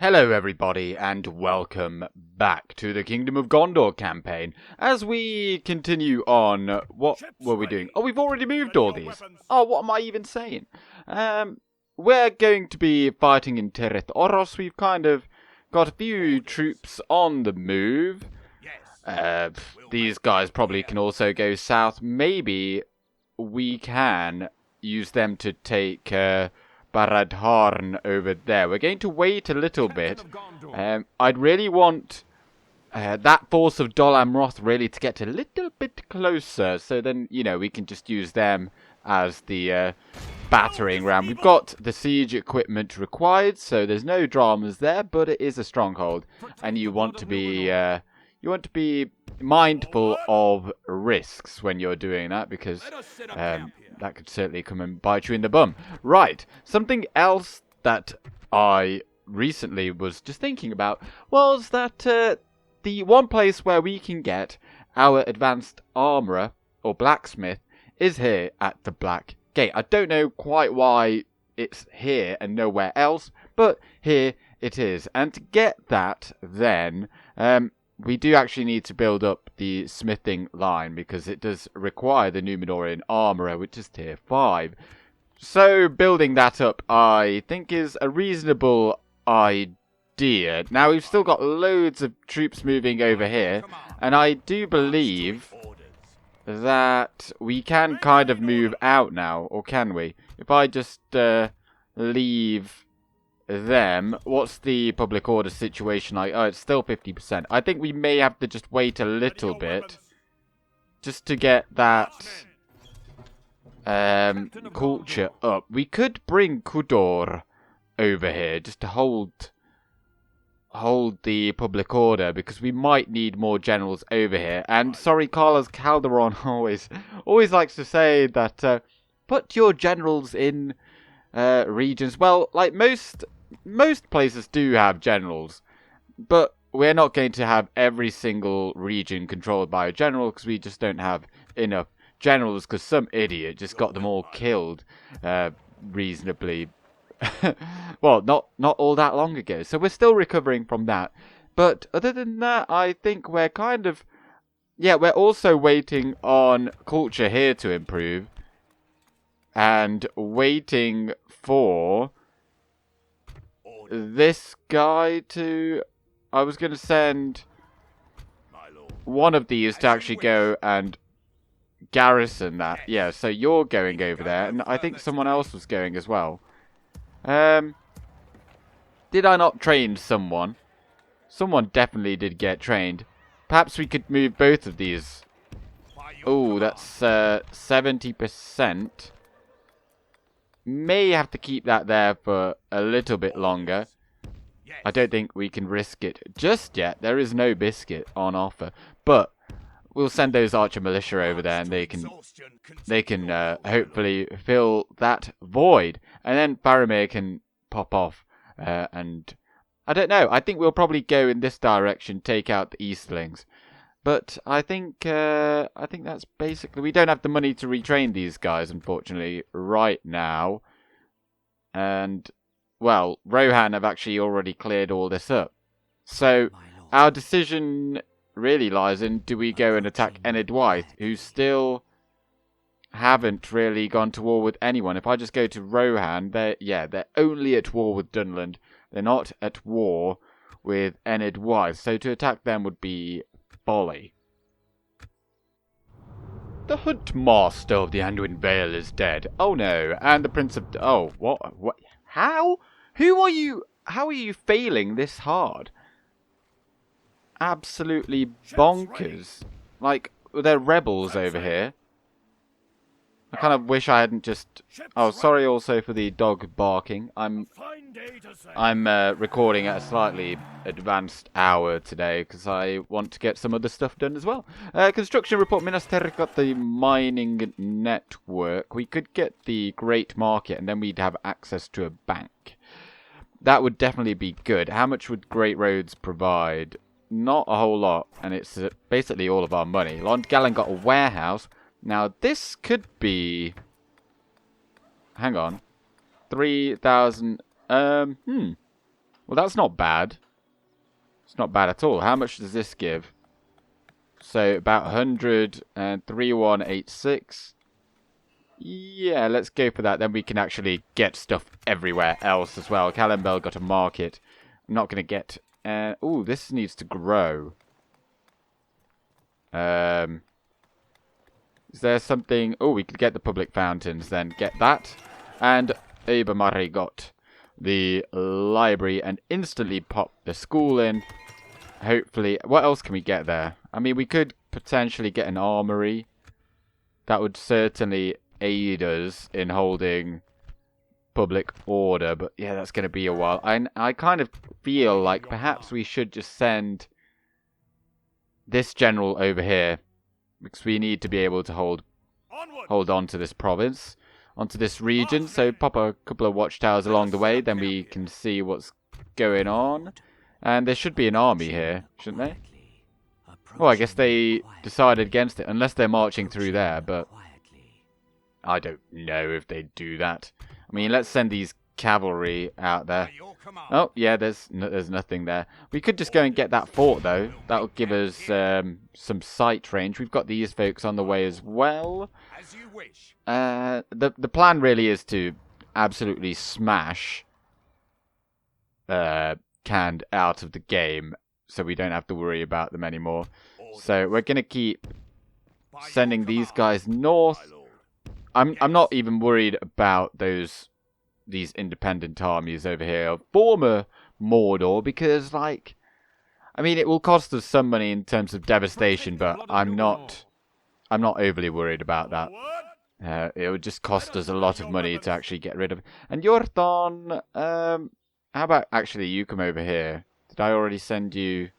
Hello everybody and welcome back to the Kingdom of Gondor campaign. As we continue on, what were we doing? Oh, we've already moved all these. Oh, what am I even saying? We're going to be fighting in Tirith Oros. We've kind of got a few troops on the move. These guys probably can also go south. Maybe we can use them to take Baradharn over there. We're going to wait a little bit. I'd really want that force of Dol Amroth really to get a little bit closer, so then, you know, we can just use them as the battering ram. We've got the siege equipment required, so there's no dramas there, but it is a stronghold, and you want to be mindful of risks when you're doing that, because that could certainly come and bite you in the bum. Right, something else that I recently was just thinking about was that the one place where we can get our advanced armourer, or blacksmith, is here at the Black Gate. I don't know quite why it's here and nowhere else, but here it is. And to get that, then, we do actually need to build up the smithing line, because it does require the Númenórean armourer, which is tier 5. So building that up, I think, is a reasonable idea. Now, we've still got loads of troops moving over here, and I do believe that we can kind of move out now, or can we? If I just leave them, what's the public order situation like? Oh, it's still 50%. I think we may have to just wait a little bit just to get that culture up. We could bring Kudor over here just to hold the public order, because we might need more generals over here. And sorry, Carlos Calderon always likes to say that put your generals in regions. Well, like most places do have generals, but we're not going to have every single region controlled by a general, because we just don't have enough generals, because some idiot just got them all killed reasonably well, not all that long ago. So we're still recovering from that. But other than that, I think we're kind of, yeah, we're also waiting on culture here to improve, and waiting for this guy to... I was going to send one of these to actually go and garrison that. Yeah, so you're going over there, and I think someone else was going as well. Did I not train someone? Someone definitely did get trained. Perhaps we could move both of these. Oh, that's 70%. May have to keep that there for a little bit longer. I don't think we can risk it just yet. There is no biscuit on offer, but we'll send those archer militia over there, and they can hopefully fill that void, and then Faramir can pop off. And I don't know. I think we'll probably go in this direction, take out the Easterlings. But I think that's basically... We don't have the money to retrain these guys, unfortunately, right now. And, well, Rohan have actually already cleared all this up. So, our decision really lies in, do we go and attack Enedwaith, who still haven't really gone to war with anyone? If I just go to Rohan, they're only at war with Dunland. They're not at war with Enedwaith. So to attack them would be folly. The Hunt Master of the Anduin Vale is dead. Oh no, and the Prince of... Oh, what? How? Who are you? How are you failing this hard? Absolutely bonkers. Like, they're rebels over here. I kind of wish I hadn't just... Oh, sorry also for the dog barking. I'm recording at a slightly advanced hour today, because I want to get some other stuff done as well. Construction report. Minas Tirith got the mining network. We could get the Great Market, and then we'd have access to a bank. That would definitely be good. How much would Great Roads provide? Not a whole lot, and it's basically all of our money. Londgalen got a warehouse. Now, this could be... Hang on. 3,000... Well, that's not bad. It's not bad at all. How much does this give? So, about 100 and 3186. Yeah, let's go for that. Then we can actually get stuff everywhere else as well. Callambell got a market. I'm not going to get... oh, this needs to grow. Is there something... Oh, we could get the public fountains then. Get that. And Ebermari got the library and instantly pop the school in. Hopefully... What else can we get there? I mean, we could potentially get an armory. That would certainly aid us in holding public order. But yeah, that's going to be a while. I kind of feel like perhaps we should just send this general over here. Because we need to be able to hold on to this province. Onto this region. So pop a couple of watchtowers along the way. Then we can see what's going on. And there should be an army here, shouldn't they? Oh, I guess they decided against it. Unless they're marching through there, but I don't know if they do that. I mean, let's send these cavalry out there. Oh, yeah, there's nothing there. We could just go and get that fort, though. That'll give us some sight range. We've got these folks on the way as well. The plan really is to absolutely smash Canned out of the game, so we don't have to worry about them anymore. So we're going to keep sending these guys north. I'm not even worried about these independent armies over here of former Mordor, because, like, I mean, it will cost us some money in terms of devastation, but I'm not overly worried about that. It would just cost us a lot of money to actually get rid of it. And Yorthon, how about actually you come over here? Did I already send you?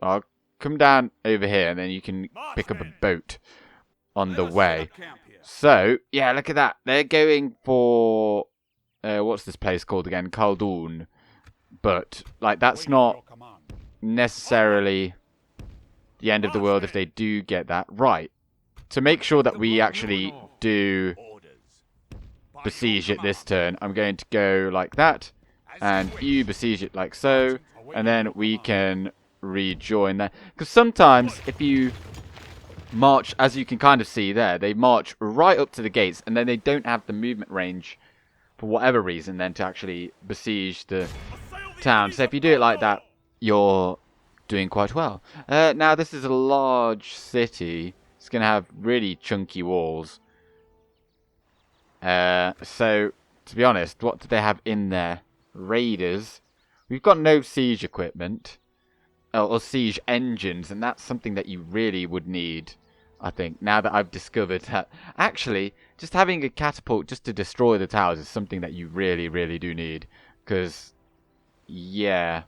Well, come down over here, and then you can pick up a boat on the way. So, yeah, look at that. They're going for... what's this place called again? Khaldun. But, like, that's not necessarily the end of the world if they do get that. Right. To make sure that we actually do besiege it this turn, I'm going to go like that. And you besiege it like so. And then we can rejoin there. Because sometimes if you march, as you can kind of see there, they march right up to the gates. And then they don't have the movement range for whatever reason then to actually besiege the town. So if you do it like that, you're doing quite well. Now this is a large city. It's going to have really chunky walls. So, to be honest, what do they have in there? Raiders. We've got no siege equipment. Or siege engines. And that's something that you really would need, I think. Now that I've discovered that. Actually, just having a catapult just to destroy the towers is something that you really, really do need. Because, yeah.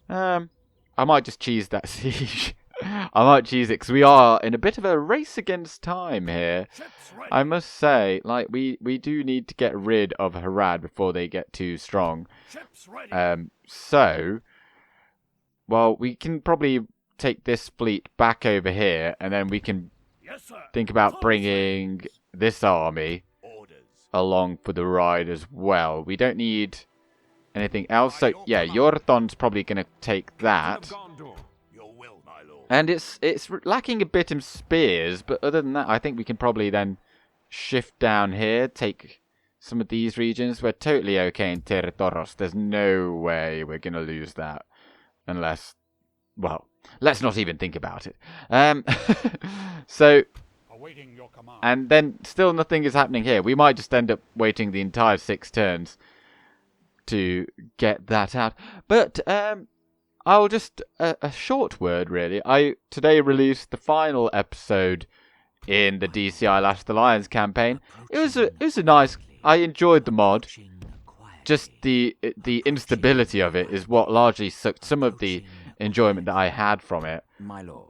I might just cheese that siege. I might cheese it because we are in a bit of a race against time here. I must say, like, we do need to get rid of Harad before they get too strong. So, well, we can probably take this fleet back over here, and then we can think about bringing this army along for the ride as well. We don't need anything else. So, yeah, Yorthon's probably going to take that. And it's lacking a bit in spears, but other than that, I think we can probably then shift down here, take some of these regions. We're totally okay in Territoros. There's no way we're going to lose that. Unless, well, let's not even think about it. So, and then still nothing is happening here. We might just end up waiting the entire 6 turns to get that out. But, I'll just, a short word really. I today released the final episode in the DCI Last Alliance campaign. It was a nice, I enjoyed the mod. Just the instability of it is what largely sucked some of the enjoyment that I had from it. My lord.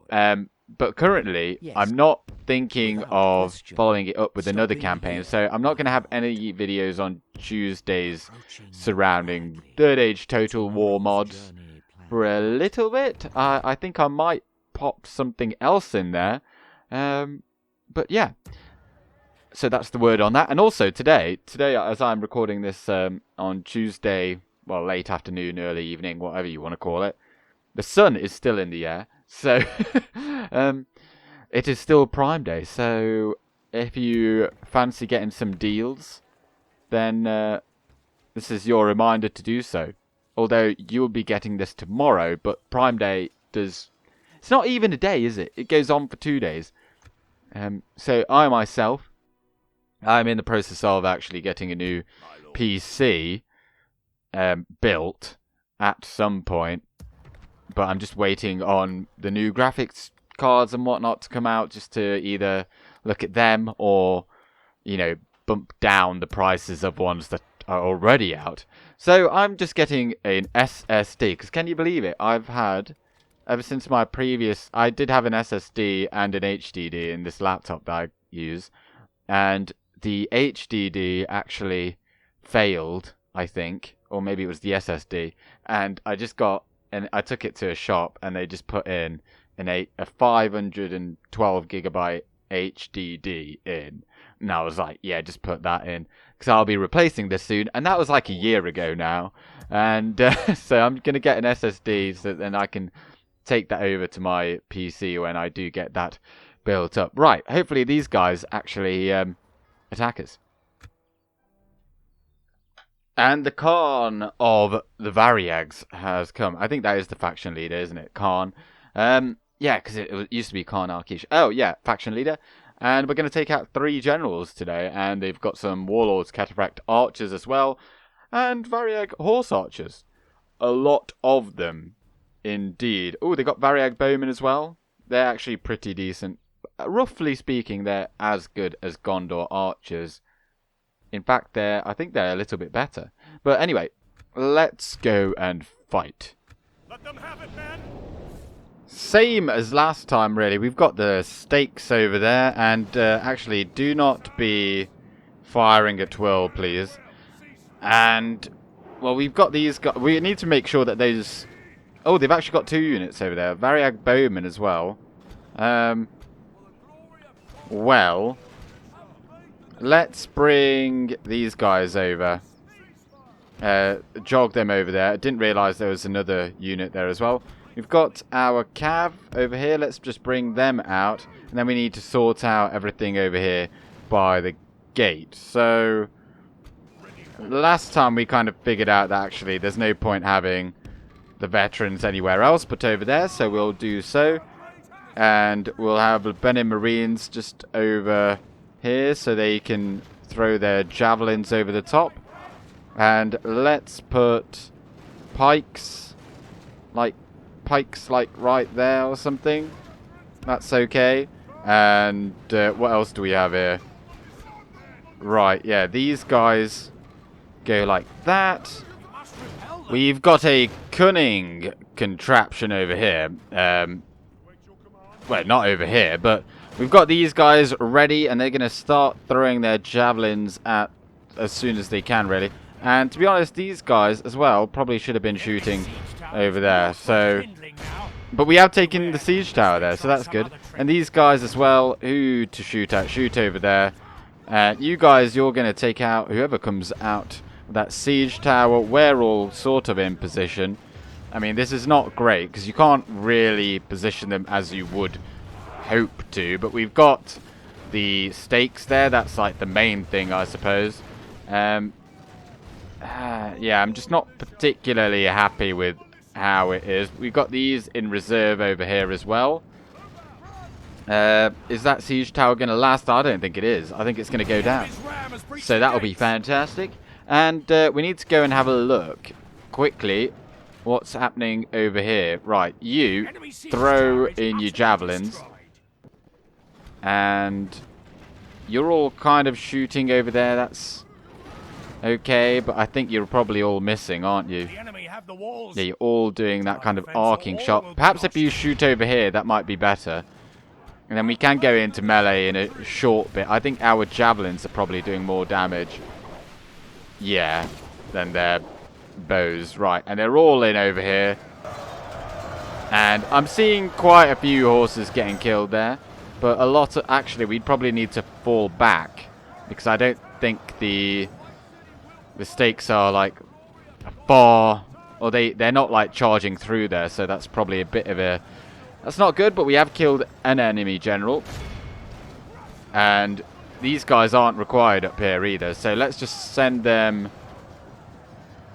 But currently, I'm not thinking of following it up with another campaign, so I'm not going to have any videos on Tuesdays surrounding Third Age Total War mods for a little bit. I think I might pop something else in there. But yeah. So that's the word on that. And also today as I'm recording this on Tuesday, well, late afternoon, early evening, whatever you want to call it. The sun is still in the air, so it is still Prime Day. So if you fancy getting some deals, then this is your reminder to do so. Although you'll be getting this tomorrow, but Prime Day does... It's not even a day, is it? It goes on for 2 days. So I myself, I'm in the process of actually getting a new PC built at some point. But I'm just waiting on the new graphics cards and whatnot to come out, just to either look at them or, you know, bump down the prices of ones that are already out. So I'm just getting an SSD, because can you believe it? I've had, ever since my previous, I did have an SSD and an HDD in this laptop that I use, and the HDD actually failed, I think, or maybe it was the SSD, and I just got, and I took it to a shop, and they just put in a 512 gigabyte HDD in. And I was like, yeah, just put that in, because I'll be replacing this soon. And that was like a year ago now. And so I'm going to get an SSD, so then I can take that over to my PC when I do get that built up. Right, hopefully these guys actually attack us. And the Khan of the Variags has come. I think that is the faction leader, isn't it? Khan. Yeah, because it used to be Khan Arkish. Oh, yeah, faction leader. And we're going to take out 3 generals today. And they've got some warlords, cataphract archers as well. And Variag horse archers. A lot of them, indeed. Oh, they got Variag bowmen as well. They're actually pretty decent. Roughly speaking, they're as good as Gondor archers. In fact, I think they're a little bit better. But anyway, let's go and fight. Let them have it, man. Same as last time, really. We've got the stakes over there. And actually, do not be firing at will, please. And, well, we've got these guys. We need to make sure that those... Oh, they've actually got 2 units over there. Variag bowmen as well. Well... Let's bring these guys over. Jog them over there. I didn't realise there was another unit there as well. We've got our cav over here. Let's just bring them out. And then we need to sort out everything over here by the gate. So, last time we kind of figured out that actually there's no point having the veterans anywhere else but over there. So we'll do so. And we'll have the Benin Marines just over... here, so they can throw their javelins over the top. And let's put pikes like right there or something. That's okay. And what else do we have here? Right, yeah, these guys go like that. We've got a cunning contraption over here. Well, not over here, but we've got these guys ready, and they're going to start throwing their javelins at as soon as they can, really. And to be honest, these guys as well probably should have been shooting over there. So, but we have taken the siege tower there, so that's good. And these guys as well, who to shoot at, shoot over there. You guys, you're going to take out whoever comes out of that siege tower. We're all sort of in position. I mean, this is not great, because you can't really position them as you would hope to, but we've got the stakes there. That's like the main thing, I suppose. Yeah, I'm just not particularly happy with how it is. We've got these in reserve over here as well. Is that siege tower going to last? I don't think it is. I think it's going to go down. So that'll be fantastic. And we need to go and have a look quickly what's happening over here. Right, you throw in your javelins. And you're all kind of shooting over there. That's okay, but I think you're probably all missing, aren't you? Yeah, you're all doing that kind of arcing shot. Perhaps if you shoot over here, that might be better. And then we can go into melee in a short bit. I think our javelins are probably doing more damage. Yeah, than their bows. Right, and they're all in over here. And I'm seeing quite a few horses getting killed there. But a lot of... Actually, we'd probably need to fall back. Because I don't think the stakes are, like, far... Or they're not, like, charging through there, so that's probably a bit of a... That's not good, but we have killed an enemy general. And these guys aren't required up here either, so let's just send them...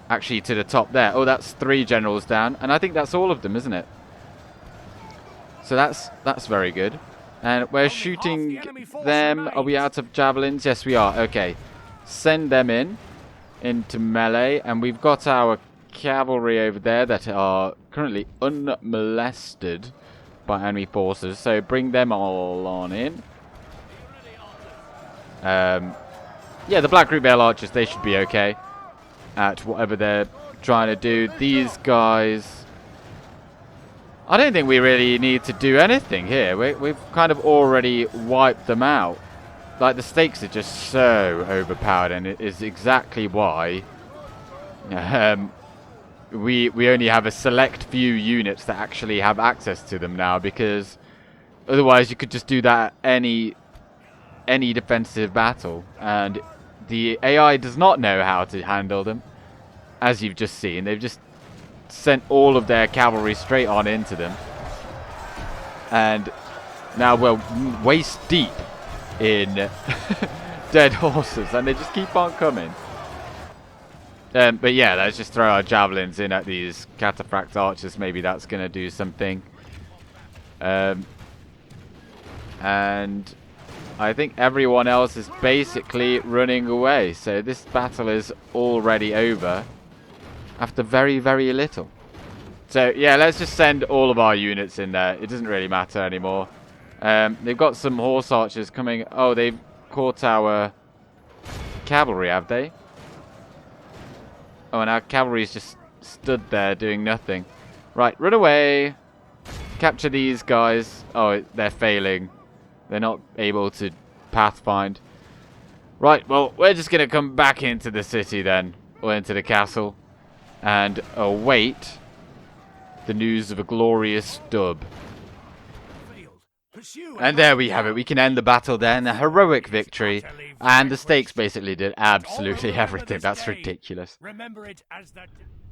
Actually, to the top there. Oh, that's 3 generals down, and I think that's all of them, isn't it? So that's very good. And we're shooting them. Are we out of javelins? Yes, we are. Okay. Send them into melee. And we've got our cavalry over there that are currently unmolested by enemy forces. So bring them all on in. Yeah, the Black Root Vale Archers, they should be okay at whatever they're trying to do. These guys... I don't think we really need to do anything here. We've kind of already wiped them out. Like, the stakes are just so overpowered, and it is exactly why we only have a select few units that actually have access to them now, because otherwise you could just do that any defensive battle, and the AI does not know how to handle them, as you've just seen. They've just sent all of their cavalry straight on into them, and now we're waist deep in dead horses, and they just keep on coming. But yeah, let's just throw our javelins in at these cataphract archers. Maybe that's going to do something. And I think everyone else is basically running away, so this battle is already over after very, very little. So yeah, let's just send all of our units in there. It doesn't really matter anymore. They've got some horse archers coming. Oh, they've caught our cavalry, have they? Oh, and our cavalry's just stood there doing nothing. Right, run away. Capture these guys. Oh, they're failing. They're not able to pathfind. Right, well, we're just going to come back into the city then. Or into the castle. And await the news of a glorious dub. And there we have it. We can end the battle then. A heroic victory. And the stakes basically did absolutely everything. That's ridiculous.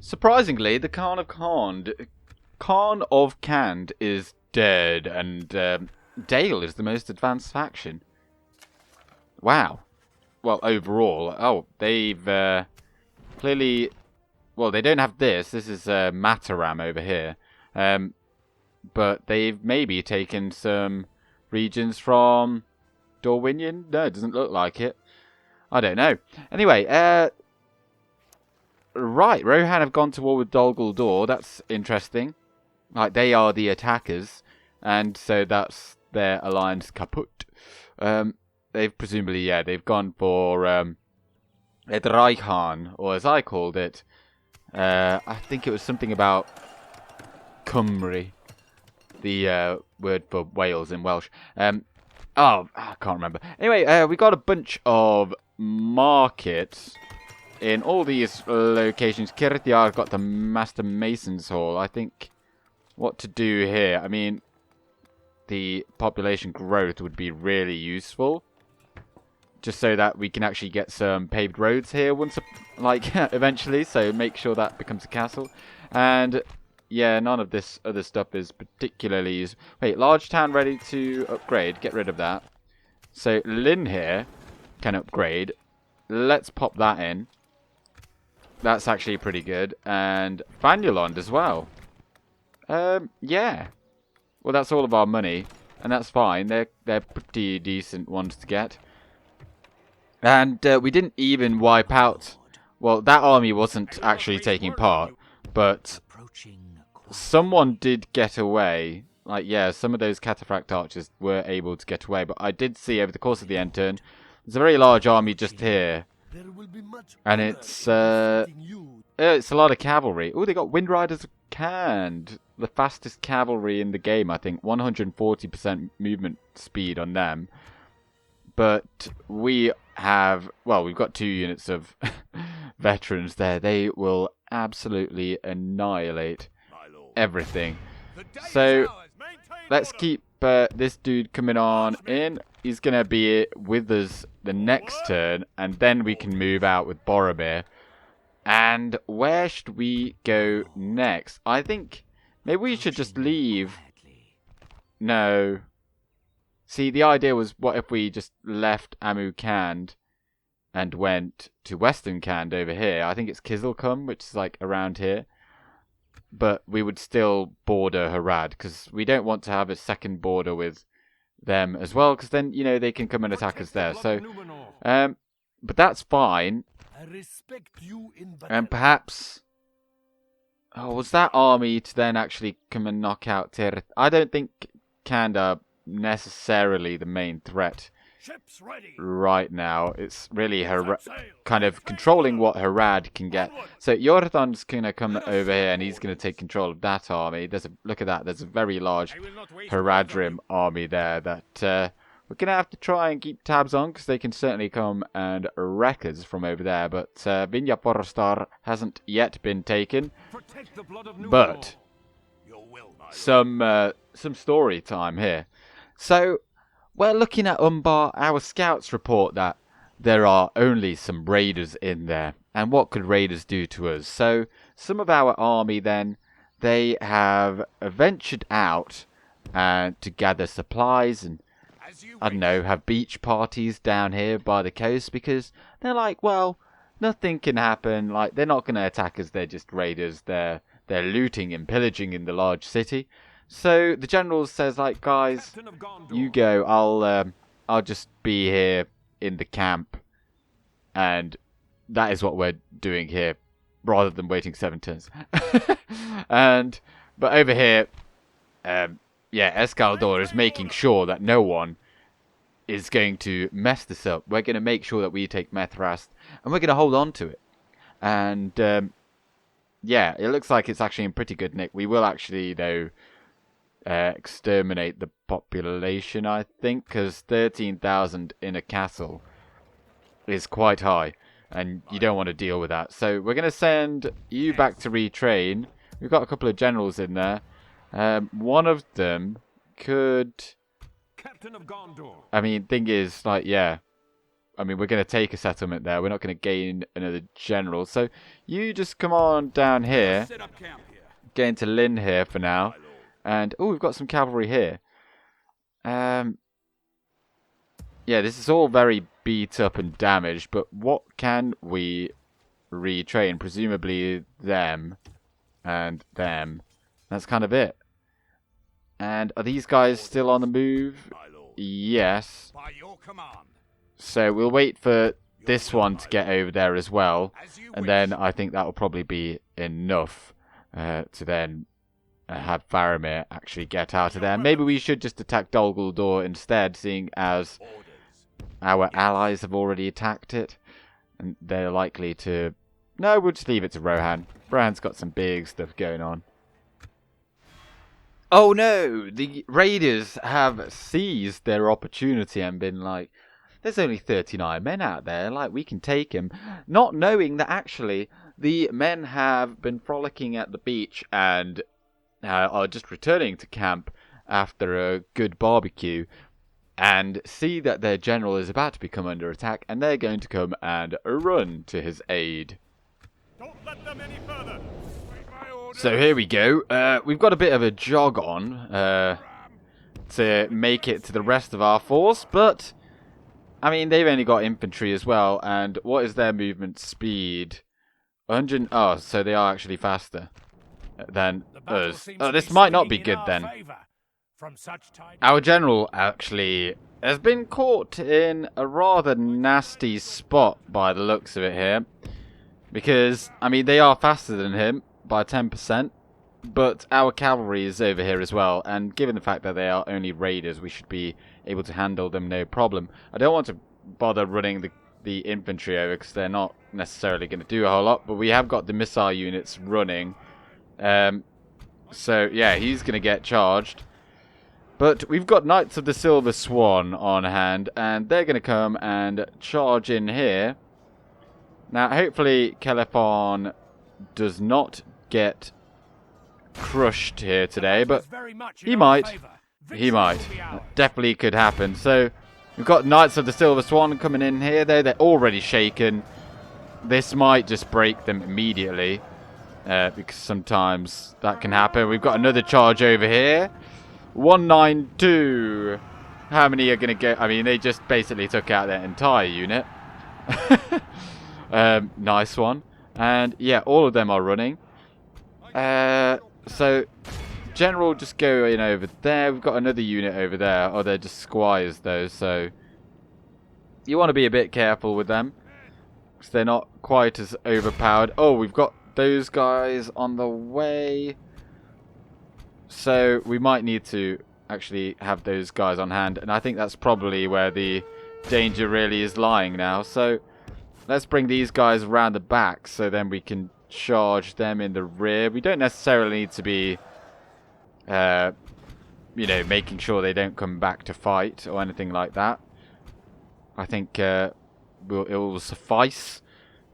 Surprisingly, the Khan of Khand is dead. And Dale is the most advanced faction. Wow. Well, overall. Oh, they've clearly... Well, they don't have this. This is Mataram over here. But they've maybe taken some regions from Dorwinion? No, it doesn't look like it. I don't know. Anyway, right. Rohan have gone to war with Dol Guldur. That's interesting. Like, they are the attackers. And so that's their alliance kaput. They've presumably, yeah, they've gone for Edreichhan, or as I called it, I think it was something about Cymru, the word for Wales in Welsh. Oh, I can't remember. Anyway, we got a bunch of markets in all these locations. Kirtiar got the Master Mason's Hall. I think what to do here. I mean, the population growth would be really useful, just so that we can actually get some paved roads here once, like, eventually. So make sure that becomes a castle. And yeah, none of this other stuff is particularly used. Wait, large town ready to upgrade. Get rid of that. So Lynn here can upgrade. Let's pop that in. That's actually pretty good. And Fanulond as well. Yeah. Well, that's all of our money, and that's fine. They're pretty decent ones to get. And we didn't even wipe out... Well, that army wasn't actually taking part, but someone did get away. Like, yeah, some of those cataphract archers were able to get away, but I did see over the course of the end turn, there's a very large army just here. And it's a lot of cavalry. Oh, they got Wind Riders of Khand. The fastest cavalry in the game, I think. 140% movement speed on them. But we have... Well, we've got 2 units of veterans there. They will absolutely annihilate everything. So, let's keep this dude coming on in. He's going to be with us the next turn. And then we can move out with Boromir. And where should we go next? I think maybe we should just leave. No. See, the idea was, what if we just left Amu-Kand and went to Western Kand over here? I think it's Kizilkum, which is like around here. But we would still border Harad, because we don't want to have a second border with them as well, because then, you know, they can come and attack us there. So, but that's fine. And perhaps... Oh, was that army to then actually come and knock out Tir? I don't think Kand are necessarily the main threat right now. It's really kind of controlling what Harad can get. So Yorthan's going to come over here and he's going to take control of that army. Look at that. There's a very large Haradrim army there that we're going to have to try and keep tabs on, because they can certainly come and wreck us from over there. But Vinjaporstar hasn't yet been taken. But some story time here. So we're looking at Umbar. Our scouts report that there are only some raiders in there. And what could raiders do to us? So some of our army then, they have ventured out to gather supplies and, I don't know, have beach parties down here by the coast, because they're like, well, nothing can happen. Like, they're not going to attack us. They're just raiders. They're looting and pillaging in the large city. So the general says, like, guys, you go. I'll just be here in the camp, and that is what we're doing here, rather than waiting 7 turns. But over here, Escaldor is making sure that no one is going to mess this up. We're going to make sure that we take Methrast, and we're going to hold on to it. And yeah, it looks like it's actually in pretty good nick. We will actually, though, exterminate the population, I think, because 13,000 in a castle is quite high, and you don't want to deal with that. So we're going to send you back to retrain. We've got a couple of generals in there. One of them could... Captain of Gondor. I mean, thing is, like, yeah. I mean, we're going to take a settlement there. We're not going to gain another general. So you just come on down here. Get into Lynn here for now. And, oh, we've got some cavalry here. Yeah, this is all very beat up and damaged. But what can we retrain? Presumably them and them. That's kind of it. And are these guys still on the move? Yes. So we'll wait for this one to get over there as well. And then I think that will probably be enough to then have Faramir actually get out of there. Maybe we should just attack Dol Guldur instead, seeing as our allies have already attacked it. And they're likely to... No, we'll just leave it to Rohan. Rohan's got some big stuff going on. Oh no, the raiders have seized their opportunity and been like, there's only 39 men out there, like, we can take them. Not knowing that actually the men have been frolicking at the beach and are just returning to camp after a good barbecue, and see that their general is about to become under attack, and they're going to come and run to his aid. Don't let them any further. So here we go. We've got a bit of a jog on to make it to the rest of our force, but I mean, they've only got infantry as well, and what is their movement speed? 100. Oh, so they are actually faster than us. Oh, this might not be good then. Our general actually has been caught in a rather nasty spot by the looks of it here, because I mean, they are faster than him by 10%, but our cavalry is over here as well, and given the fact that they are only raiders, we should be able to handle them no problem. I don't want to bother running the infantry over, because they're not necessarily going to do a whole lot, but we have got the missile units running, so yeah, he's going to get charged. But we've got Knights of the Silver Swan on hand, and they're going to come and charge in here. Now, hopefully Celephon does not get crushed here today, but he might. He might. That definitely could happen. So we've got Knights of the Silver Swan coming in here, though. They're already shaken. this might just break them immediately. Because sometimes that can happen. We've got another charge over here. 192. How many are going to go? I mean, they just basically took out their entire unit. Nice one. And yeah, all of them are running. So general just go in over there. We've got another unit over there. Oh, they're just squires though, so you want to be a bit careful with them because they're not quite as overpowered. Oh, we've got those guys on the way, so we might need to actually have those guys on hand, and I think that's probably where the danger really is lying now. So let's bring these guys around the back so then we can charge them in the rear. We don't necessarily need to be you know, making sure they don't come back to fight or anything like that. I think it will suffice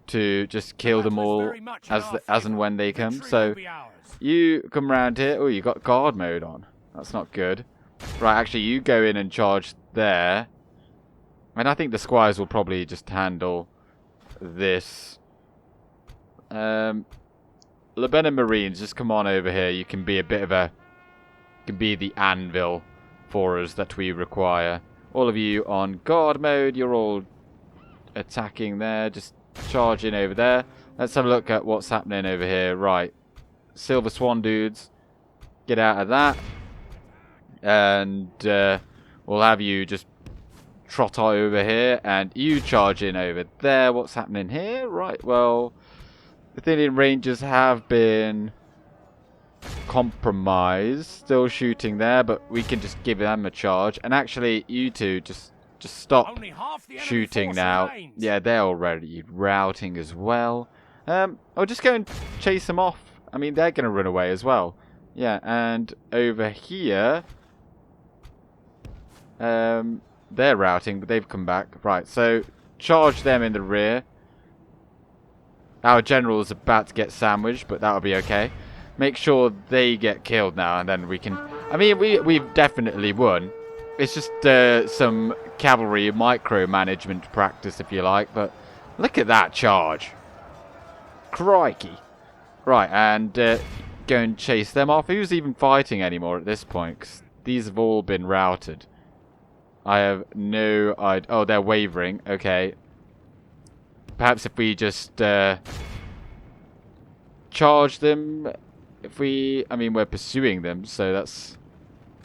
to just kill them all as and when they come. So you come around here. Oh, you got guard mode on. That's not good. Right, actually, you go in and charge there. And I think the squires will probably just handle this. Lebanon Marines, just come on over here. You can be a bit of a... can be the anvil for us that we require. All of you on guard mode. You're all attacking there. Just charge in over there. Let's have a look at what's happening over here. Right. Silver Swan dudes. Get out of that. And we'll have you just trot over here. And you charge in over there. What's happening here? Right, well, the Athenian Rangers have been compromised. Still shooting there, but we can just give them a charge. And actually, you two just stop shooting now. Yeah, they're already routing as well. I'll just go and chase them off. I mean, they're going to run away as well. Yeah, and over here, they're routing, but they've come back. Right, so charge them in the rear. Our general is about to get sandwiched, but that'll be okay. Make sure they get killed now, and then we can... I mean, we've definitely won. It's just some cavalry micromanagement practice, if you like. But look at that charge. Crikey. Right, and go and chase them off. Who's even fighting anymore at this point? 'Cause these have all been routed. I have no idea. Oh, they're wavering. Okay. Perhaps if we just charge them. If we... I mean, we're pursuing them, so that's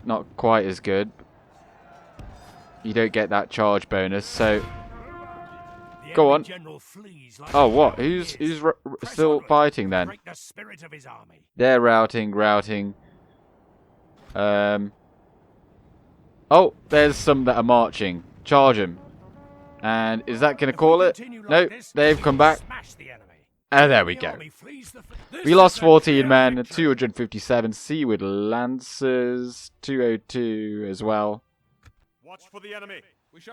not quite as good. You don't get that charge bonus, so go on. Oh, what? Who's still fighting then? They're routing. Oh, there's some that are marching. Charge them. And is that going to call it? No, they've come back. And there we go. We lost 14 men, 257 seaward lancers, 202 as well. Watch for the enemy.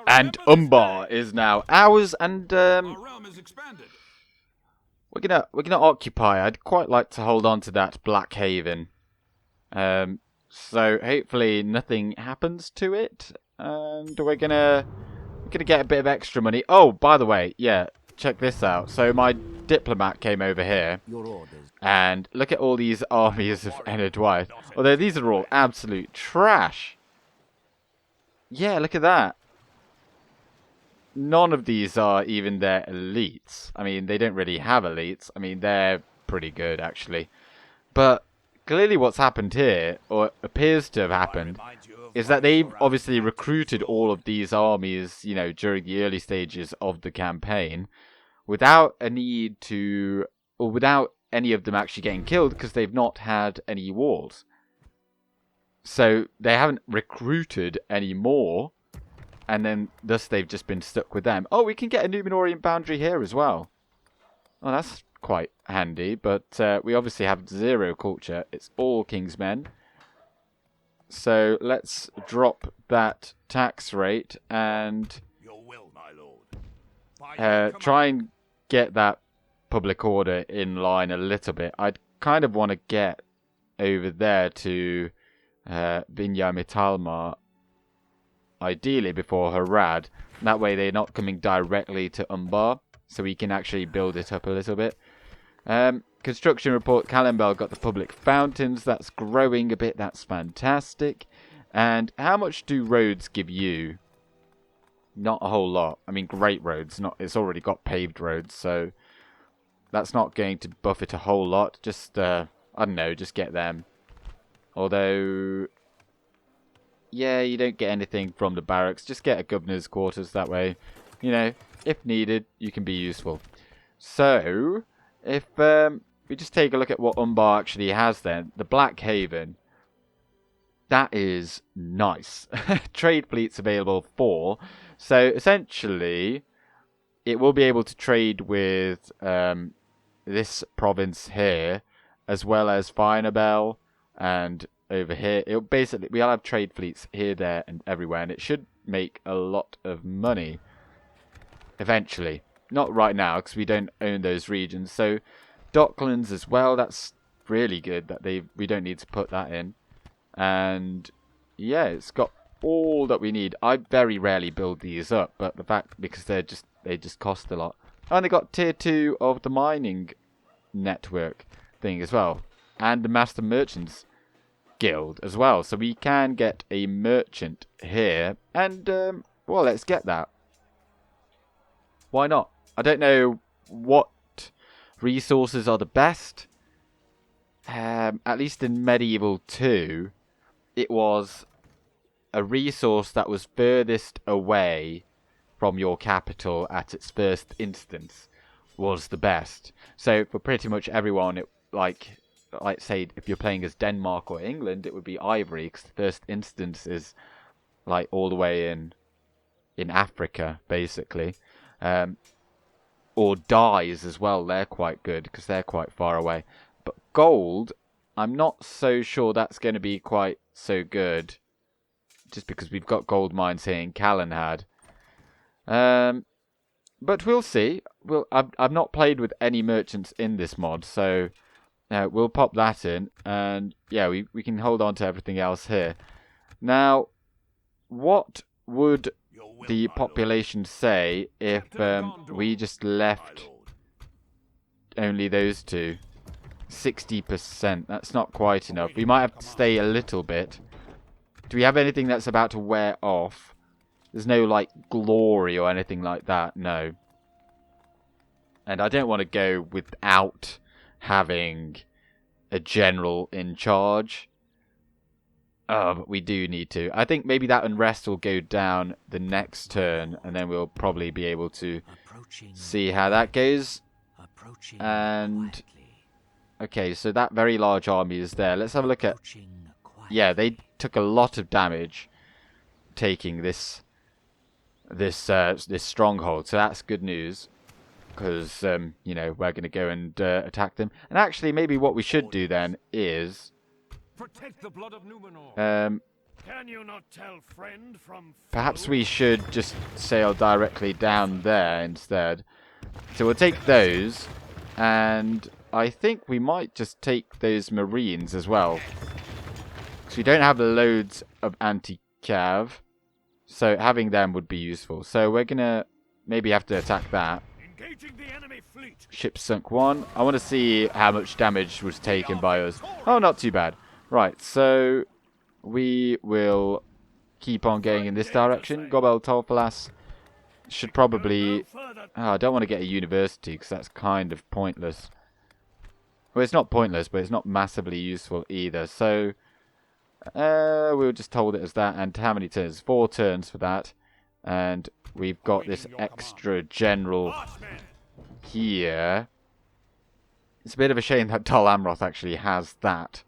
And Umbar is now ours, and we're gonna occupy. I'd quite like to hold on to that Black Haven. So hopefully nothing happens to it, and we're gonna get a bit of extra money. Oh, by the way, yeah, check this out. So my diplomat came over here, and look at all these armies of Enedwaith. Although these are all absolute trash. Yeah, look at that. None of these are even their elites. I mean, they don't really have elites. I mean, they're pretty good, actually. But clearly what's happened here, or appears to have happened, is that they've obviously recruited all of these armies, you know, during the early stages of the campaign, without a need to, or without any of them actually getting killed, because they've not had any wars. So they haven't recruited any more, and then thus they've just been stuck with them. Oh, we can get a Numenorian boundary here as well. Oh, that's quite handy, but we obviously have 0 culture. It's all Kingsmen. So let's drop that tax rate and try and get that public order in line a little bit. I'd kind of want to get over there to Vinya Mitalmar, ideally before Harad. That way they're not coming directly to Umbar. so we can actually build it up a little bit. Construction report, Callambel got the public fountains. That's growing a bit. That's fantastic. And how much do roads give you? Not a whole lot. I mean, great roads. It's already got paved roads, so that's not going to buff it a whole lot. Just, I don't know, just get them. Although, yeah, you don't get anything from the barracks. Just get a governor's quarters that way. You know, if needed, you can be useful. So, if we just take a look at what Umbar actually has then. The Black Haven. That is nice. Trade fleets available 4. So, essentially, it will be able to trade with this province here, as well as Finabel and over here. It'll basically, we'll have trade fleets here, there, and everywhere, and it should make a lot of money eventually. Not right now, because we don't own those regions. So, Docklands as well. That's really good that we don't need to put that in. And yeah, it's got all that we need. I very rarely build these up, but the fact, because they just cost a lot. And they got tier 2 of the mining network thing as well, and the Master Merchants Guild as well. So we can get a merchant here, and well, let's get that. Why not? I don't know what resources are the best. At least in Medieval 2, it was a resource that was furthest away from your capital at its first instance was the best. So for pretty much everyone, it like say if you're playing as Denmark or England, it would be Ivory, because the first instance is like all the way in Africa, basically. Or dyes as well, they're quite good because they're quite far away. But gold, I'm not so sure that's going to be quite so good, just because we've got gold mines here in Callanhad. But we'll see. I've not played with any merchants in this mod, so we'll pop that in, and yeah, we can hold on to everything else here. Now, what would the population say if we just left only those two? 60%. That's not quite enough. We might have to stay a little bit. Do we have anything that's about to wear off? There's no, like, glory or anything like that. No. And I don't want to go without having a general in charge. Oh, but we do need to. I think maybe that unrest will go down the next turn, and then we'll probably be able to see how that goes. And okay, so that very large army is there. Let's have a look at... Yeah, they took a lot of damage taking this stronghold, so that's good news, because you know, we're going to go and attack them. And actually, maybe what we should do then is Protect the blood of Numenor. Can you not tell friend from perhaps we should just sail directly down there instead. So we'll take those, and I think we might just take those marines as well, because we don't have loads of anti-cav, so having them would be useful. So we're gonna maybe have to attack that. engaging the enemy fleet? Ship sunk 1. I want to see how much damage was taken by us. Oh, not too bad. Right, so we will keep on going in this direction. Gobel Tolfalas should probably... Oh, I don't want to get a university, because that's kind of pointless. Well, it's not pointless, but it's not massively useful either. So we'll just hold it as that. And how many turns? 4 turns for that. And we've got this extra general here. It's a bit of a shame that Dol Amroth actually has that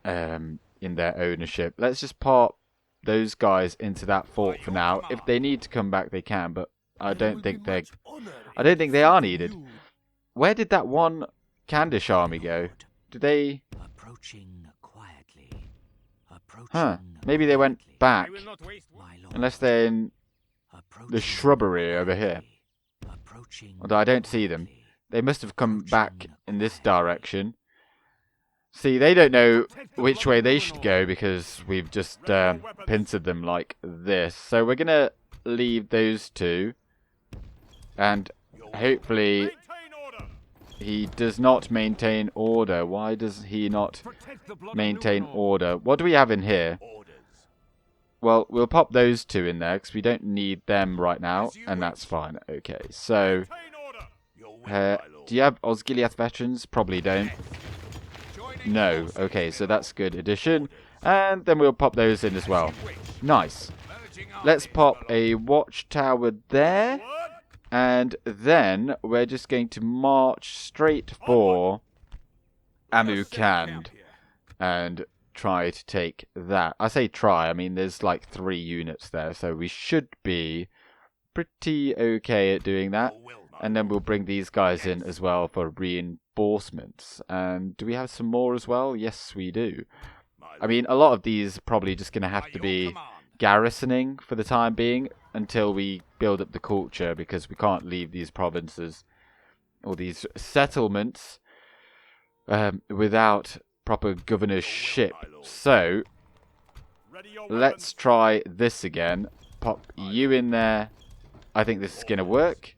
in their ownership. Let's just pop those guys into that fort for now. If they need to come back, they can, but I don't think they are needed. Where did that one Candish army go? Did they... Huh. Maybe they went back. Unless they're in the shrubbery over here. Although I don't see them. They must have come back in this direction. See, they don't know which way they should go, because we've just pincered them like this. So we're going to leave those two. And hopefully Maintain order. he does not maintain order. Why does he not Protect the blood of maintain Numenor. order? What do we have in here? Well, we'll pop those two in there because we don't need them right now, and that's fine. Okay, so Maintain order. do you have Osgiliath veterans? Probably don't. No. Okay, so that's a good addition. And then we'll pop those in as well. Nice. Let's pop a watchtower there. And then we're just going to march straight for Amukhand and try to take that. I say try, I mean there's like 3 units there, so we should be pretty okay at doing that. And then we'll bring these guys in as well for reinforcements. And do we have some more as well? Yes, we do. I mean, a lot of these are probably just going to have to be garrisoning for the time being until we build up the culture, because we can't leave these provinces or these settlements without proper governorship. So let's try this again. Pop you in there. I think this is going to work.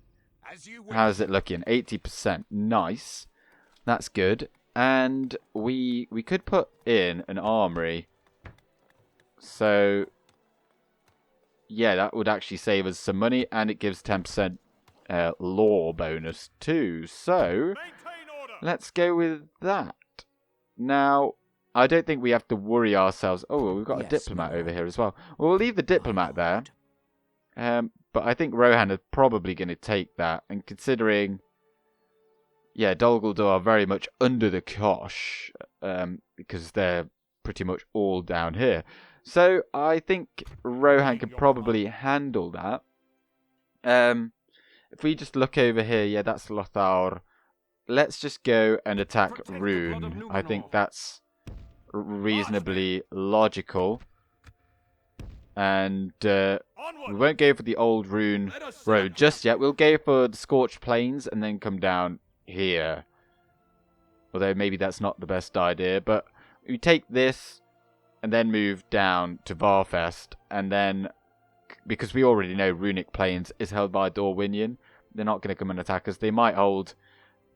How's it looking? 80%. Nice. That's good. And we could put in an armory. So yeah, that would actually save us some money, and it gives 10% law bonus too. So let's go with that. Now, I don't think we have to worry ourselves. Oh, well, we've got a diplomat over here as well. Well, we'll leave the diplomat there. But I think Rohan is probably going to take that. And considering, yeah, Dol Guldur are very much under the cosh, because they're pretty much all down here. So I think Rohan could probably handle that. If we just look over here, yeah, that's Lothar. Let's just go and attack Rhun. I think that's reasonably logical. And we won't go for the old Rhun road just yet. We'll go for the Scorched Plains and then come down here. Although maybe that's not the best idea. But we take this and then move down to Varfest. And then, because we already know Runic Plains is held by Dorwinion, they're not going to come and attack us. They might hold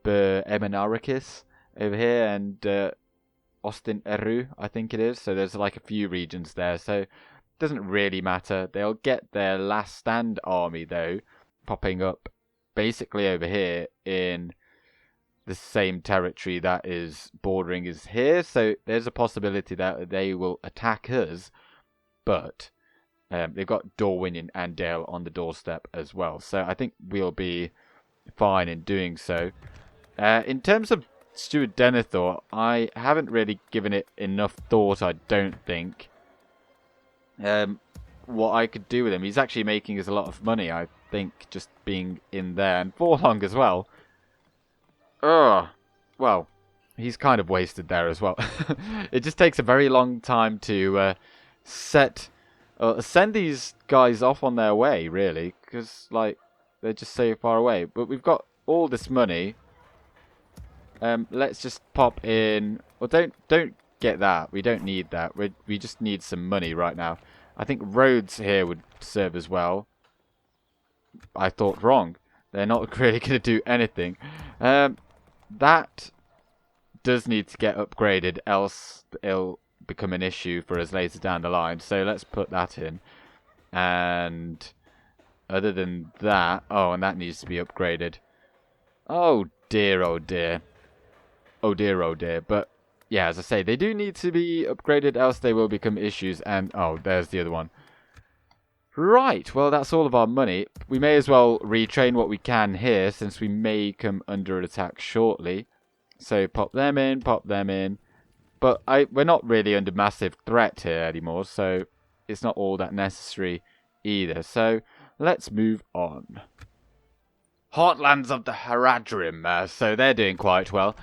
Emenarachis over here and Austin Eru, I think it is. So there's like a few regions there. So it doesn't really matter. They'll get their last stand army, though, popping up basically over here in the same territory that is bordering is here. So there's a possibility that they will attack us. But they've got Dorwinion and Dale on the doorstep as well. So I think we'll be fine in doing so. In terms of Steward Denethor, I haven't really given it enough thought, I don't think. What I could do with him. He's actually making us a lot of money, I think, just being in there. And Forlong as well. Well, he's kind of wasted there as well. It just takes a very long time to send these guys off on their way, really. Because, like, they're just so far away. But we've got all this money. Let's just pop in. Well, don't get that. We don't need that. We just need some money right now. I think roads here would serve as well. I thought wrong. They're not really going to do anything. That does need to get upgraded, else it'll become an issue for us later down the line. So let's put that in. And other than that, oh, and that needs to be upgraded. Oh dear, oh dear. Oh dear, oh dear. But yeah, as I say, they do need to be upgraded, else they will become issues. And oh, there's the other one. Right, well, that's all of our money. We may as well retrain what we can here, since we may come under attack shortly. So pop them in, pop them in. But we're not really under massive threat here anymore, so it's not all that necessary either. So let's move on. Heartlands of the Haradrim, so they're doing quite well.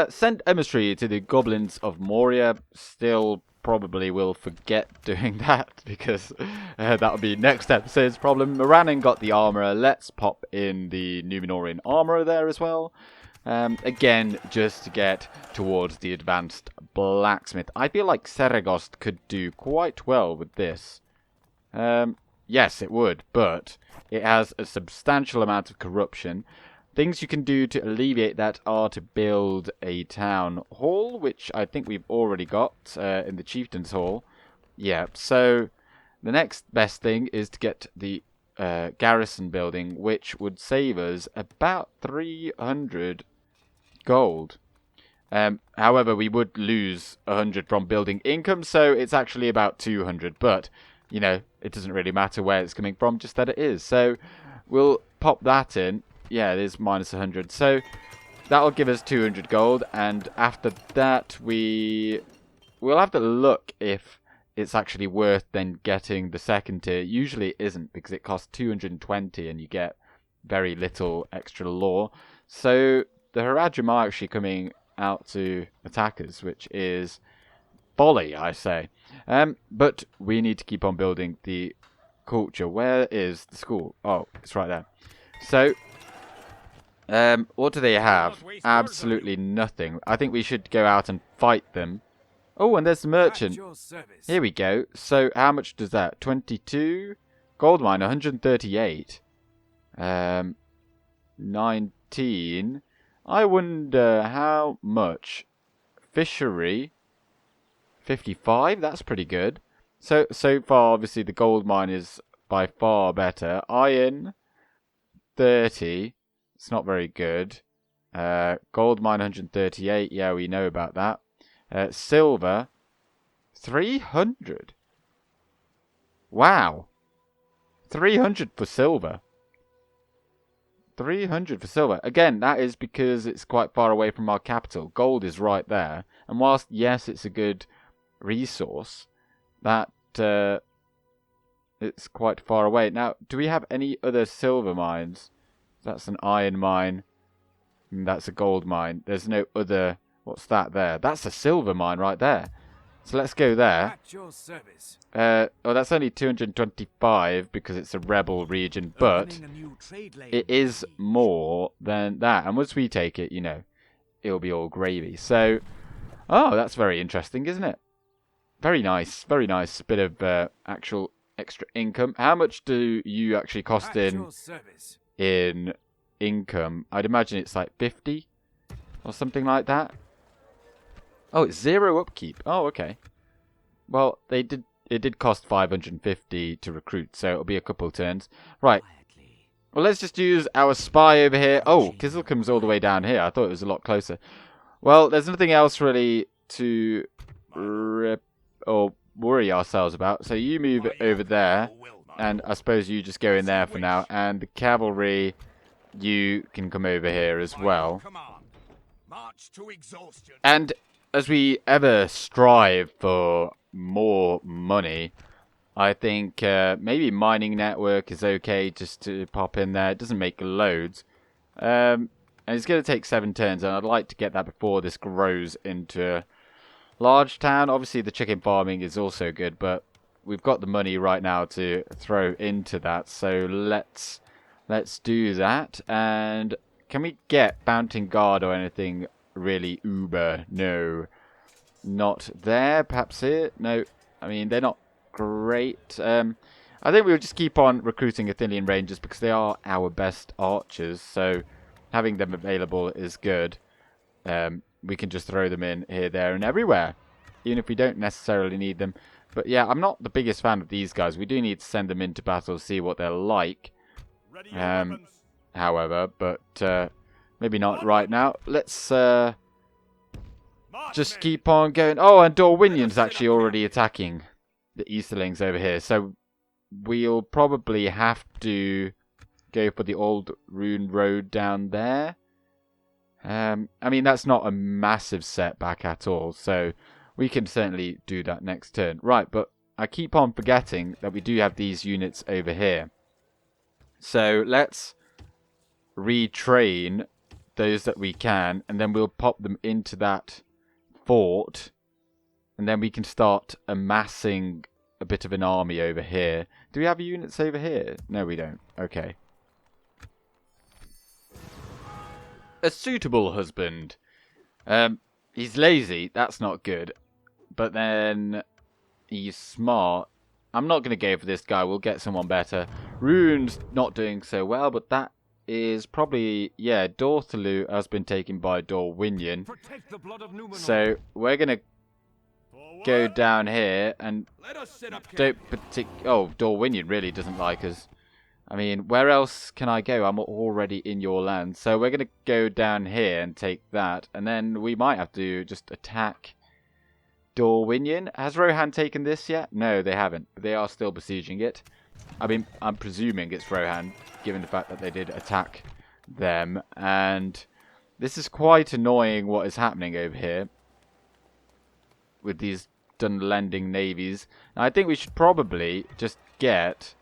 Send emissary to the Goblins of Moria. Still probably will forget doing that, because that'll be next episode's problem. Morannon got the armourer. Let's pop in the Numenorean armourer there as well. Again, just to get towards the advanced blacksmith. I feel like Seregost could do quite well with this. Yes, it would, but it has a substantial amount of corruption. Things you can do to alleviate that are to build a town hall, which I think we've already got in the Chieftain's Hall. Yeah, so the next best thing is to get the garrison building, which would save us about 300 gold. However, we would lose 100 from building income, so it's actually about 200. But, you know, it doesn't really matter where it's coming from, just that it is. So we'll pop that in. Yeah, it is minus 100. So that'll give us 200 gold. And after that, we'll have to look if it's actually worth then getting the second tier. Usually it isn't, because it costs 220 and you get very little extra lore. So the Haradrim are actually coming out to attack us, which is folly, I say. But we need to keep on building the culture. Where is the school? Oh, it's right there. So, what do they have? Absolutely nothing. I think we should go out and fight them. Oh, and there's the merchant. Here we go. So, how much does that? 22? Gold mine, 138. 19. I wonder how much. Fishery, 55. That's pretty good. So far, obviously, the gold mine is by far better. Iron, 30. It's not very good. Gold mine, 138. Yeah, we know about that. Silver, 300. Wow. 300 for silver. 300 for silver. Again, that is because it's quite far away from our capital. Gold is right there. And whilst, yes, it's a good resource, that it's quite far away. Now, do we have any other silver mines? That's an iron mine. And that's a gold mine. There's no other... What's that there? That's a silver mine right there. So let's go there. At your service. Oh, that's only 225 because it's a rebel region, but it is more than that. And once we take it, you know, it'll be all gravy. So, oh, that's very interesting, isn't it? Very nice. Very nice bit of actual extra income. How much do you actually cost in income? I'd imagine it's like 50 or something like that. Oh, it's 0 upkeep. Oh, okay. Well, it did cost 550 to recruit, so it'll be a couple turns. Right. Well, let's just use our spy over here. Oh, Kizzlecome's all the way down here. I thought it was a lot closer. Well, there's nothing else really to worry ourselves about. So you move over there, and I suppose you just go in there for now. And the cavalry, you can come over here as well. And as we ever strive for more money, I think maybe mining network is okay just to pop in there. It doesn't make loads. And it's going to take 7 turns, and I'd like to get that before this grows into a large town. Obviously, the chicken farming is also good, but we've got the money right now to throw into that. So let's do that. And can we get Mountain Guard or anything really uber? No. Not there. Perhaps here? No. I mean, they're not great. I think we'll just keep on recruiting Athenian Rangers because they are our best archers. So having them available is good. We can just throw them in here, there, and everywhere. Even if we don't necessarily need them. But yeah, I'm not the biggest fan of these guys. We do need to send them into battle, see what they're like. However, but maybe not right now. Let's... just keep on going. Oh, and Dorwinian's actually already attacking the Easterlings over here. So we'll probably have to go for the old Rhun road down there. I mean, that's not a massive setback at all. So we can certainly do that next turn. Right, but I keep on forgetting that we do have these units over here. So let's retrain those that we can. And then we'll pop them into that fort, and then we can start amassing a bit of an army over here. Do we have units over here? No, we don't. Okay. A suitable husband. He's lazy. That's not good. But then he's smart. I'm not going to go for this guy. We'll get someone better. Rhune's not doing so well, but that is probably... Yeah, Dorthalu has been taken by Dorwinion. Protect the blood of Numenor. So we're going to go down here and Let us set up don't Oh, Dorwinion really doesn't like us. I mean, where else can I go? I'm already in your land. So we're going to go down here and take that. And then we might have to just attack Dorwinion. Has Rohan taken this yet? No, they haven't. But they are still besieging it. I mean, I'm presuming it's Rohan, given the fact that they did attack them. And this is quite annoying what is happening over here with these Dunlanding navies. Now, I think we should probably just get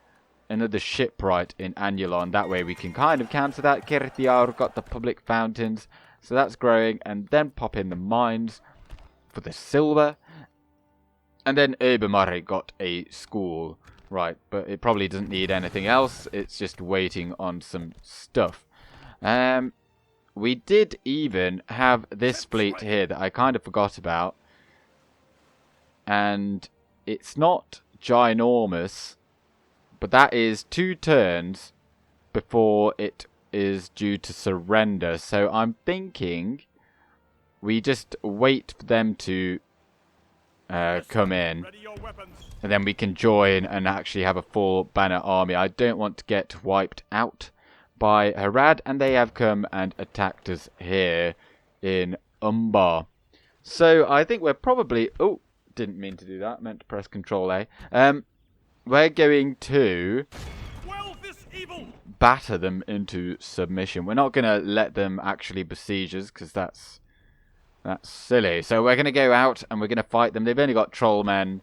another shipwright in Anulon. That way we can kind of counter that. Kirthiar got the public fountains, so that's growing. And then pop in the mines for the silver. And then Obermare got a school. Right, but it probably doesn't need anything else. It's just waiting on some stuff. We did even have this fleet here that I kind of forgot about. And it's not ginormous, but that is 2 turns before it is due to surrender. So I'm thinking we just wait for them to come in, Ready your weapons. and then we can join and actually have a full banner army. I don't want to get wiped out by Harad, and they have come and attacked us here in Umbar. So I think we're probably... Oh, didn't mean to do that. Meant to press Control A. We're going to Quell this evil. batter them into submission. We're not going to let them actually besiege us, because that's silly. So we're going to go out and we're going to fight them. They've only got trollmen,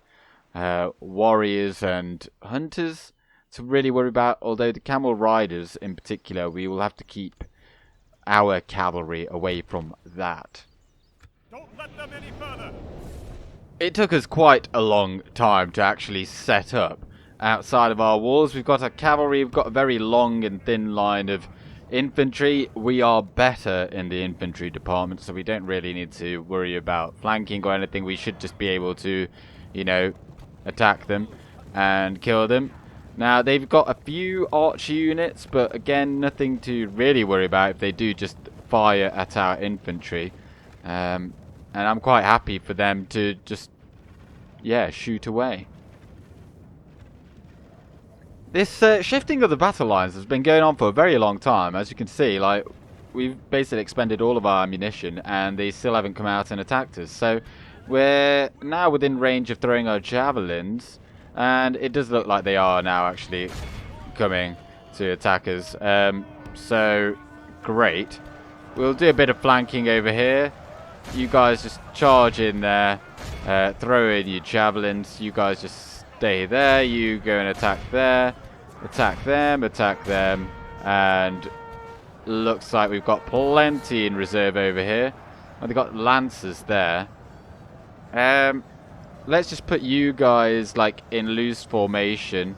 warriors and hunters to really worry about. Although the camel riders in particular, we will have to keep our cavalry away from that. Don't let them any further. It took us quite a long time to actually set up outside of our walls. We've got our cavalry, we've got a very long and thin line of infantry. We are better in the infantry department, so we don't really need to worry about flanking or anything. We should just be able to, you know, attack them and kill them. Now, they've got a few archer units, but again, nothing to really worry about if they do just fire at our infantry. And I'm quite happy for them to just, yeah, shoot away. This shifting of the battle lines has been going on for a very long time. As you can see, like, we've basically expended all of our ammunition and they still haven't come out and attacked us. So we're now within range of throwing our javelins, and it does look like they are now actually coming to attack us. So great. We'll do a bit of flanking over here. You guys just charge in there, throw in your javelins. You guys just stay there. You go and attack there, attack them, and looks like we've got plenty in reserve over here. Oh, they've got lancers there. Let's just put you guys like in loose formation,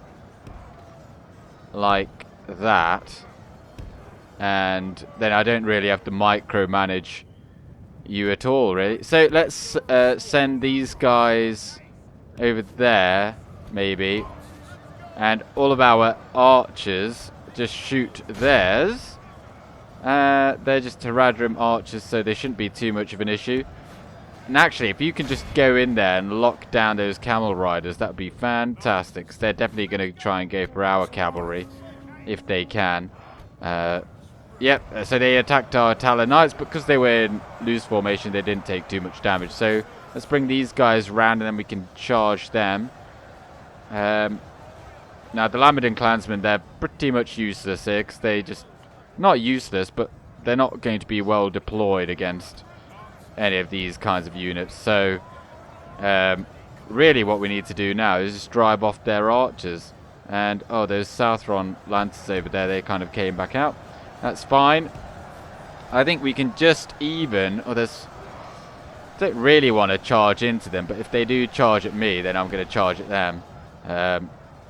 like that, and then I don't really have to micromanage you at all, really. So let's send these guys over there, maybe, and all of our archers just shoot theirs. They're just Haradrim archers, so they shouldn't be too much of an issue. And actually, if you can just go in there and lock down those camel riders, that would be fantastic, 'cause they're definitely going to try and go for our cavalry if they can. Yep, so they attacked our Talon Knights, but because they were in loose formation, they didn't take too much damage. So let's bring these guys round and then we can charge them. Now, the Lamadin clansmen, they're pretty much useless here, because they just... Not useless, but they're not going to be well deployed against any of these kinds of units. So, really what we need to do now is just drive off their archers. And, oh, those Southron lancers over there, they kind of came back out. That's fine. I think we can just even... Oh, there's... I don't really want to charge into them, but if they do charge at me, then I'm going to charge at them.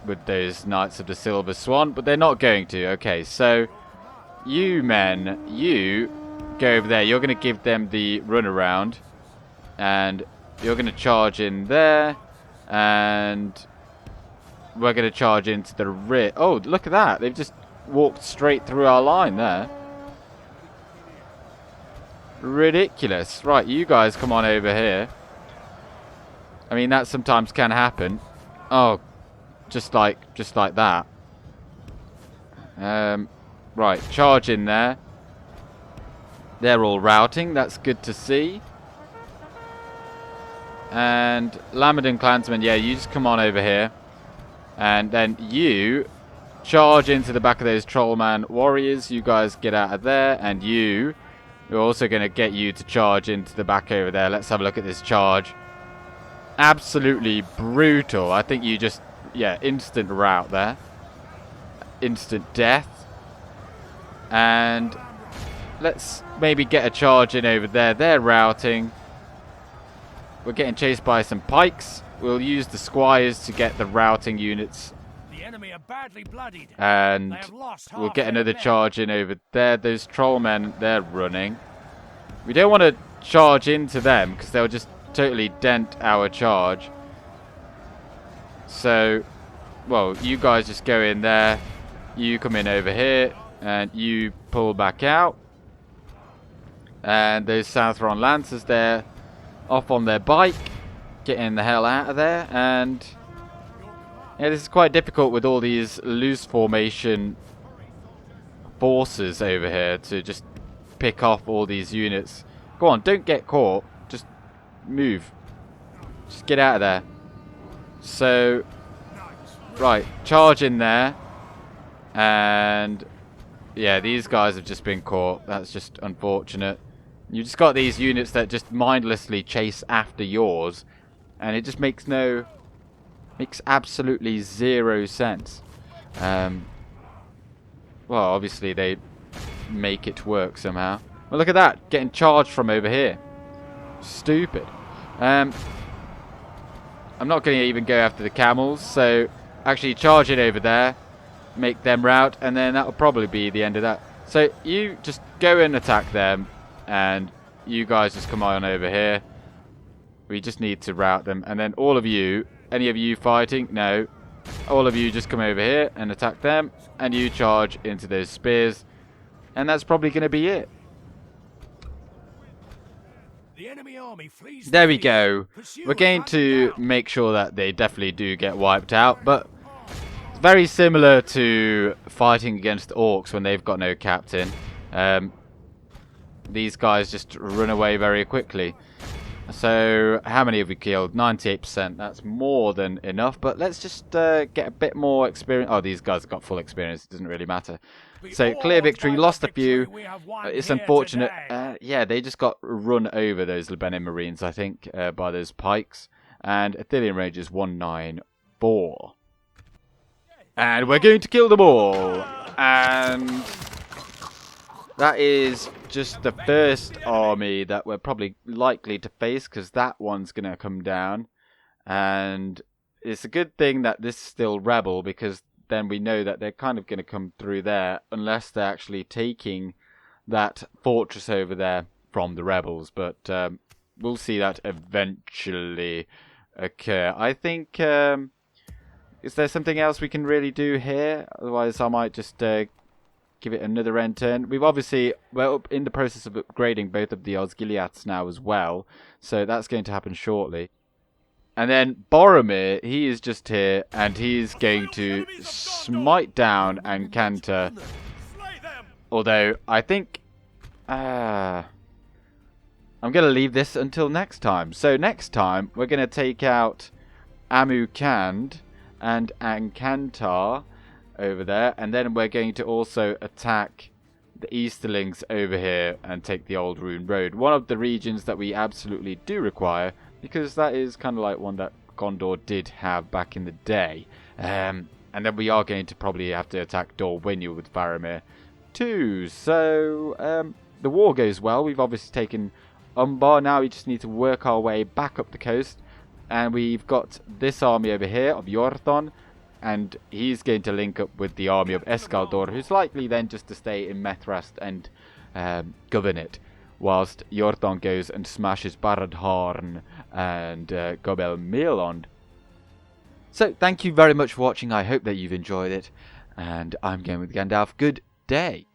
With those Knights of the Silver Swan, but they're not going to. Okay, so... You men, you go over there. You're going to give them the runaround. And you're going to charge in there. And we're going to charge into the rear. Oh, look at that. They've just walked straight through our line there. Ridiculous. Right, you guys come on over here. I mean, that sometimes can happen. Oh, just like that. Right, charge in there. They're all routing. That's good to see. And Lamadin clansmen, yeah, you just come on over here. And then you charge into the back of those Trollman warriors. You guys get out of there. And we're also going to get you to charge into the back over there. Let's have a look at this charge. Absolutely brutal. I think you just, yeah, instant rout there. Instant death. And let's maybe get a charge in over there. They're routing. We're getting chased by some pikes. We'll use the squires to get the routing units. The enemy are badly bloodied. And They have lost we'll half get their another men. charge in over there. Those trollmen, they're running. We don't want to charge into them because they'll just totally dent our charge. So, well, you guys just go in there. You come in over here. And you pull back out. And those Southron Lancers there, off on their bike, getting the hell out of there. And yeah, this is quite difficult with all these loose formation forces over here to just pick off all these units. Go on, don't get caught. Just move. Just get out of there. So, right, charge in there. And yeah, these guys have just been caught. That's just unfortunate. You just got these units that just mindlessly chase after yours, and it just makes absolutely zero sense. Well, obviously they make it work somehow. Well, look at that, getting charged from over here. Stupid. I'm not going to even go after the camels, so actually charge it over there. Make them rout, and then that'll probably be the end of that. So you just go and attack them, and you guys just come on over here. We just need to rout them, and then all of you, any of you fighting? No. All of you just come over here and attack them, and you charge into those spears, and that's probably going to be it. The enemy army flees. There we go. We're going to make sure that they definitely do get wiped out, but very similar to fighting against orcs when they've got no captain. These guys just run away very quickly. So, how many have we killed? 98%. That's more than enough. But let's just get a bit more experience. Oh, these guys have got full experience. It doesn't really matter. So, clear victory. Lost a few. It's unfortunate. Yeah, they just got run over, those Lebanon Marines, I think, by those pikes. And Athelian range is 194. And we're going to kill them all. And that is just the first army that we're probably likely to face, because that one's going to come down. And it's a good thing that this is still rebel, because then we know that they're kind of going to come through there, unless they're actually taking that fortress over there from the rebels. But we'll see that eventually occur. I think... is there something else we can really do here? Otherwise, I might just give it another end turn. We're in the process of upgrading both of the Osgiliaths now as well. So that's going to happen shortly. And then Boromir, he is just here. And he's going to smite down and canter. Although, I think... I'm going to leave this until next time. So next time, we're going to take out Amukhand and Ankantar over there, and then we're going to also attack the Easterlings over here and take the Old Rune Road, one of the regions that we absolutely do require, because that is kind of like one that Gondor did have back in the day. And then we are going to probably have to attack Dorwiniel with Faramir too. So the war goes well. We've obviously taken Umbar. Now we just need to work our way back up the coast. And we've got this army over here of Yorthon, and he's going to link up with the army of Escaldor, who's likely then just to stay in Methrast and govern it, whilst Yorthon goes and smashes Baradharn and Gobel Milond. So, thank you very much for watching. I hope that you've enjoyed it. And I'm going with Gandalf. Good day.